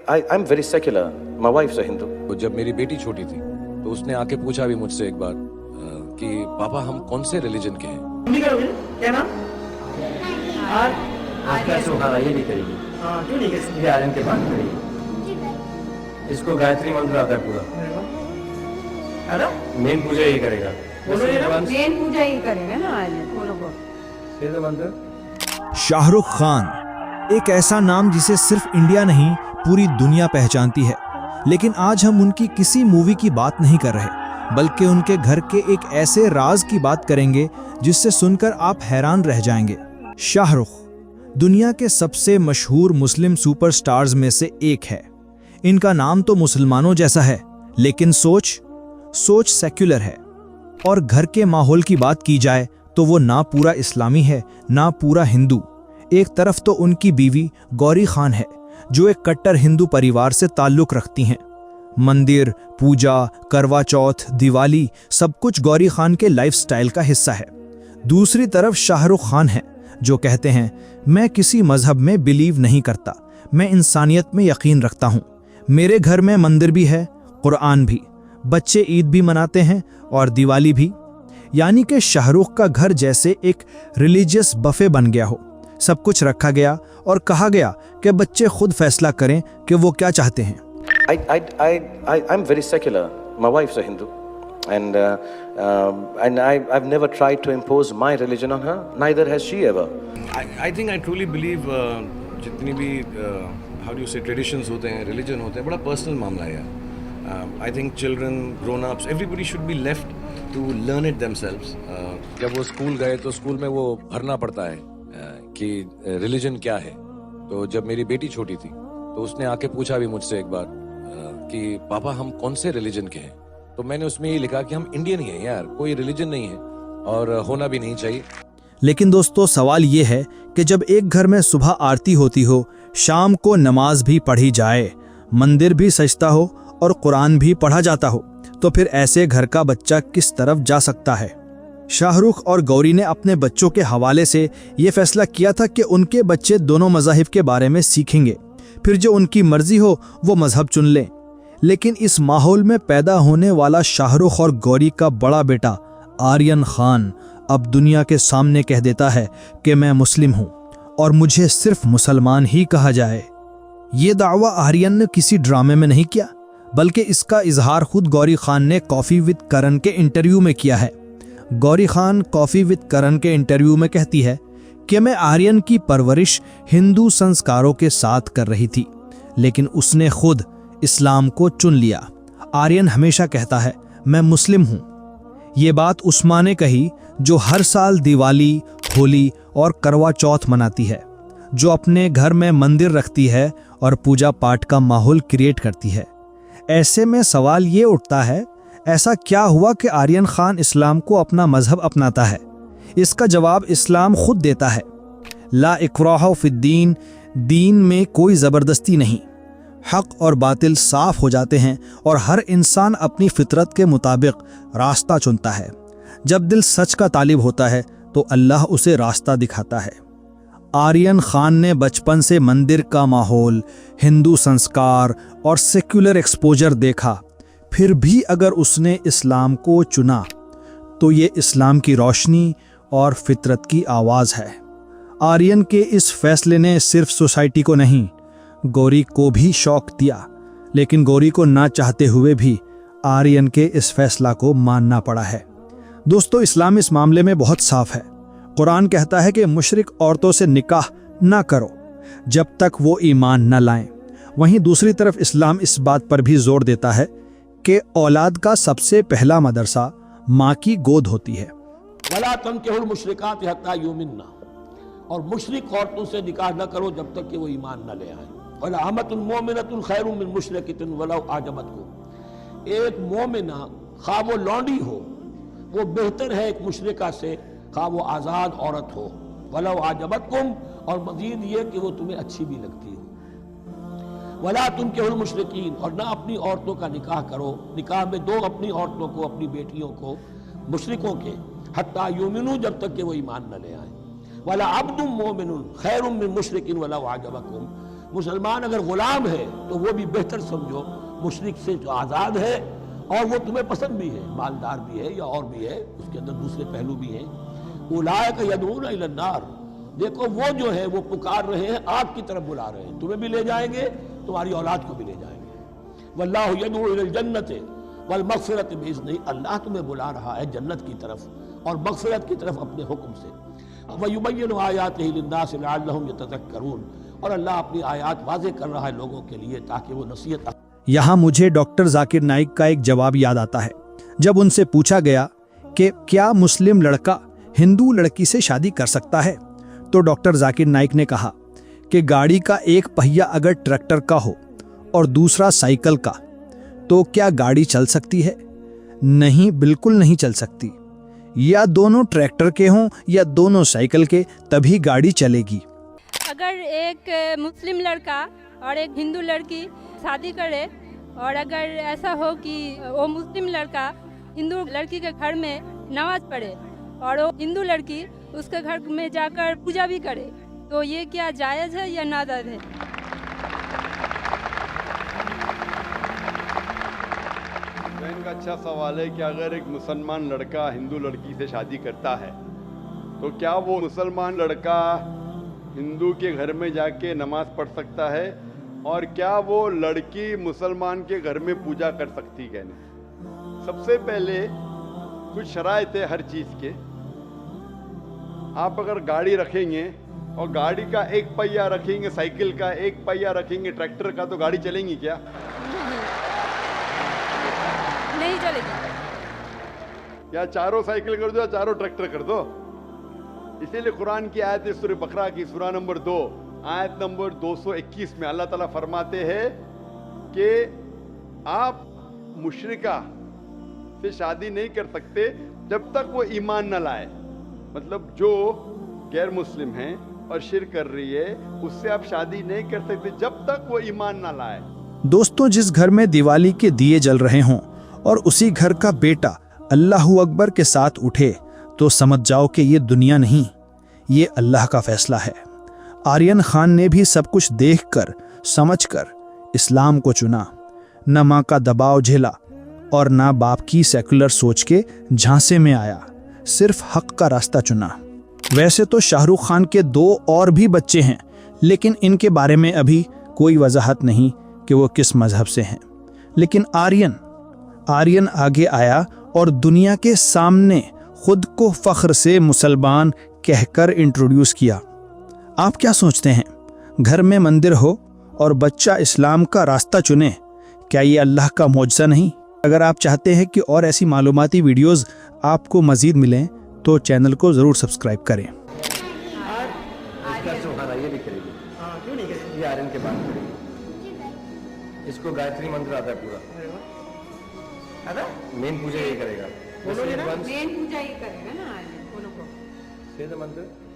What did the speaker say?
I'm very secular. My wife's a Hindu. तो जब मेरी बेटी छोटी थी तो उसने आके पूछा भी मुझसे एक बार कि पापा हम कौन से रिलीजन के हैं। नहीं करोगे? क्या नाम? आज आज कैसे होगा ये नहीं करेगी। हाँ, क्यों नहीं कर सकते? ये आर्यन के बाद करेगी। इसको गायत्री मंत्र आता है पूरा। अरे मेन पूजा यही करेगा। बोलो ये ना। मेन पूजा ही करेंगे ना आज बोलो को। Say the मंत्र। शाहरुख खान एक ऐसा नाम जिसे सिर्फ इंडिया नहीं पूरी दुनिया पहचानती है, लेकिन आज हम उनकी किसी मूवी की बात नहीं कर रहे, बल्कि उनके घर के एक ऐसे राज की बात करेंगे जिससे सुनकर आप हैरान रह जाएंगे। शाहरुख दुनिया के सबसे मशहूर मुस्लिम सुपरस्टार्स में से एक है। इनका नाम तो मुसलमानों जैसा है, लेकिन सोच सेक्युलर है। और घर के माहौल की बात की जाए तो वो ना पूरा इस्लामी है ना पूरा हिंदू। एक तरफ तो उनकी बीवी गौरी खान है जो एक कट्टर हिंदू परिवार से ताल्लुक रखती हैं। मंदिर, पूजा, करवा चौथ, दिवाली सब कुछ गौरी खान के लाइफस्टाइल का हिस्सा है। दूसरी तरफ शाहरुख खान है जो कहते हैं मैं किसी मजहब में बिलीव नहीं करता, मैं इंसानियत में यकीन रखता हूँ। मेरे घर में मंदिर भी है, कुरान भी, बच्चे ईद भी मनाते हैं और दिवाली भी। यानी कि शाहरुख का घर जैसे एक रिलीजियस बफे बन गया हो। सब कुछ रखा गया और कहा गया कि बच्चे खुद फैसला करें कि वो क्या चाहते हैं। I'm very secular. My wife's a Hindu, and I've never tried to impose my religion on her. Neither has she ever. I think I truly believe जितनी भी how do you say traditions होते हैं, religion होते हैं, बड़ा personal मामला है यार। I think children, grown-ups, everybody should be left to learn it themselves. जब वो स्कूल गए तो स्कूल में वो भरना पड़ता है कि रिलीजन क्या है। तो जब मेरी बेटी छोटी थी तो उसने आके पूछा भी मुझसे एक बार कि पापा हम कौन से रिलीजन के हैं। तो मैंने उसमें ये लिखा कि हम इंडियन ही हैं यार, कोई रिलीजन नहीं है और होना भी नहीं चाहिए। लेकिन दोस्तों सवाल ये है कि जब एक घर में सुबह आरती होती हो, शाम को नमाज भी पढ़ी जाए, मंदिर भी सजता हो और कुरान भी पढ़ा जाता हो, तो फिर ऐसे घर का बच्चा किस तरफ जा सकता है। शाहरुख और गौरी ने अपने बच्चों के हवाले से ये फैसला किया था कि उनके बच्चे दोनों मज़ाहिब के बारे में सीखेंगे, फिर जो उनकी मर्जी हो वो मज़हब चुन लें। लेकिन इस माहौल में पैदा होने वाला शाहरुख और गौरी का बड़ा बेटा आर्यन खान अब दुनिया के सामने कह देता है कि मैं मुस्लिम हूँ और मुझे सिर्फ मुसलमान ही कहा जाए। ये दावा आर्यन ने किसी ड्रामे में नहीं किया, बल्कि इसका इजहार खुद गौरी खान ने कॉफ़ी विद करण के इंटरव्यू में किया है। गौरी खान कॉफ़ी विद करण के इंटरव्यू में कहती है कि मैं आर्यन की परवरिश हिंदू संस्कारों के साथ कर रही थी, लेकिन उसने खुद इस्लाम को चुन लिया। आर्यन हमेशा कहता है मैं मुस्लिम हूँ। ये बात उस्मा ने कही जो हर साल दिवाली, होली और करवा चौथ मनाती है, जो अपने घर में मंदिर रखती है और पूजा पाठ का माहौल क्रिएट करती है। ऐसे में सवाल ये उठता है, ऐसा क्या हुआ कि आर्यन खान इस्लाम को अपना मजहब अपनाता है? इसका जवाब इस्लाम खुद देता है। ला इकराह फिद्दीन, दीन में कोई ज़बरदस्ती नहीं। हक और बातिल साफ हो जाते हैं और हर इंसान अपनी फितरत के मुताबिक रास्ता चुनता है। जब दिल सच का तालिब होता है तो अल्लाह उसे रास्ता दिखाता है। आर्यन खान ने बचपन से मंदिर का माहौल, हिंदू संस्कार और सेक्युलर एक्सपोजर देखा, फिर भी अगर उसने इस्लाम को चुना तो ये इस्लाम की रोशनी और फितरत की आवाज़ है। आर्यन के इस फैसले ने सिर्फ सोसाइटी को नहीं, गौरी को भी शौक दिया, लेकिन गौरी को ना चाहते हुए भी आर्यन के इस फैसला को मानना पड़ा है। दोस्तों इस्लाम इस मामले में बहुत साफ है। कुरान कहता है कि मुशरिक औरतों से निकाह ना करो जब तक वो ईमान न लाएं। वहीं दूसरी तरफ इस्लाम इस बात पर भी जोर देता है कि औलाद का सबसे पहला मदरसा माँ की गोद होती है। वला तंकिहुल मुशरिकात हत्ता युमिन्ना, और मुशरिक औरतों से निकाह न करो जब तक कि वो ईमान न ले आए। वला अमतुन मोमिनतुन खैरुम मिन मुशरिकतिन वलौ आजबतकुम, एक मोमिना खा वो लौंडी हो वो बेहतर है एक मुशरिका से, खा वो आज़ाद औरत हो, वलौ आजबतकुम, और मजीद ये कि वो तुम्हें अच्छी भी लगती हो। वला तुनकिहुल मुशरिकीन, और ना अपनी औरतों का निकाह करो, निकाह में दो अपनी औरतों को, अपनी बेटियों को मुशरिकों के, हत्ता युमिनू, जब तक कि वो ईमान न ले आए। वला अब्दुम मोमिनुन खैरुम मिन मुशरिकिन वलौ आजबकुम, मुसलमान अगर गुलाम है तो वो भी बेहतर समझो मुशरिक से जो आज़ाद है और वो तुम्हें पसंद भी है, मालदार भी है या और भी है, उसके अंदर दूसरे पहलू भी हैं। उलाइका यदऊन इलन नार, देखो वो जो है वो पुकार रहे हैं, आग की तरफ बुला रहे हैं, तुम्हें भी ले जाएंगे, तुम्हारी औलाद को भी ले जाएंगे। वल्लाहु यदऊ इलल जन्नति वल मग़फ़िरति बिइज़्निही, अल्लाह तुम्हें बुला रहा है जन्नत की तरफ और मग़फ़िरत की तरफ अपने हुक्म से। व युबय्यिनु आयातिही लिन्नासि लअल्लहुम यतज़क्करून, और अल्लाह अपनी आयात वाज़ेह कर रहा है लोगों के लिए ताकि वो नसीहत। यहाँ मुझे डॉक्टर जाकिर नाइक का एक जवाब याद आता है। जब उनसे पूछा गया कि क्या मुस्लिम लड़का हिंदू लड़की से शादी कर सकता है, तो डॉक्टर जाकिर नाइक ने कहा कि गाड़ी का एक पहिया अगर ट्रैक्टर का हो और दूसरा साइकिल का, तो क्या गाड़ी चल सकती है? नहीं, बिल्कुल नहीं चल सकती। या दोनों ट्रैक्टर के हों या दोनों साइकिल के, तभी गाड़ी चलेगी। अगर एक मुस्लिम लड़का और एक हिंदू लड़की शादी करे और अगर ऐसा हो कि वो मुस्लिम लड़का हिंदू लड़की के घर में नमाज पढ़े और वो हिंदू लड़की उसके घर में जाकर पूजा भी करे, तो ये क्या जायज़ है या नाजायज़ है? इनका अच्छा सवाल है कि अगर एक मुसलमान लड़का हिंदू लड़की से शादी करता है तो क्या वो मुसलमान लड़का हिंदू के घर में जाके नमाज पढ़ सकता है, और क्या वो लड़की मुसलमान के घर में पूजा कर सकती है? नहीं। सबसे पहले कुछ शराइत है हर चीज़ के। आप अगर गाड़ी रखेंगे और गाड़ी का एक पहिया रखेंगे, साइकिल का एक पहिया रखेंगे, ट्रैक्टर का, तो गाड़ी चलेंगी क्या? नहीं चलेगी। या चारों साइकिल कर दो या चारों ट्रैक्टर कर दो। इसीलिए कुरान की आयत है सूरह बकरा की सूरा नंबर 2 आयत नंबर 221 में अल्लाह ताला फरमाते हैं कि आप मुशरिका से शादी नहीं कर सकते जब तक वो ईमान न लाए। मतलब जो गैर मुस्लिम है और शिर्क कर रही है उससे आप शादी नहीं कर सकते जब तक वो ईमान न लाए। दोस्तों, जिस घर में दिवाली के दिए जल रहे हों और उसी घर का बेटा अल्लाहू अकबर के साथ उठे, तो समझ जाओ कि ये दुनिया नहीं, ये अल्लाह का फैसला है। आर्यन खान ने भी सब कुछ देखकर समझकर इस्लाम को चुना, न माँ का दबाव झेला और ना बाप की सेकुलर सोच के झांसे में आया, सिर्फ हक का रास्ता चुना। वैसे तो शाहरुख खान के 2 और भी बच्चे हैं, लेकिन इनके बारे में अभी कोई वजाहत नहीं कि वो किस मजहब से हैं। लेकिन आर्यन आगे आया और दुनिया के सामने खुद को फख्र से मुसलमान कहकर इंट्रोड्यूस किया। आप क्या सोचते हैं, घर में मंदिर हो और बच्चा इस्लाम का रास्ता चुने, क्या ये अल्लाह का मौजज़ा नहीं? अगर आप चाहते हैं कि और ऐसी मालूमाती वीडियोस आपको मज़ीद मिलें तो चैनल को ज़रूर सब्सक्राइब करें। इसका सुहाना ये भी करेगी। हाँ, क्यों नहीं करेगी? ये आर्यन के बाद करेगी। इसको गायत्री मंत्र आता है पूरा। आता? मेन पूजा ये करेगा। बोलोगे ना? मेन पूजा ही करेगा ना आज, बोलो को। Say the mantra.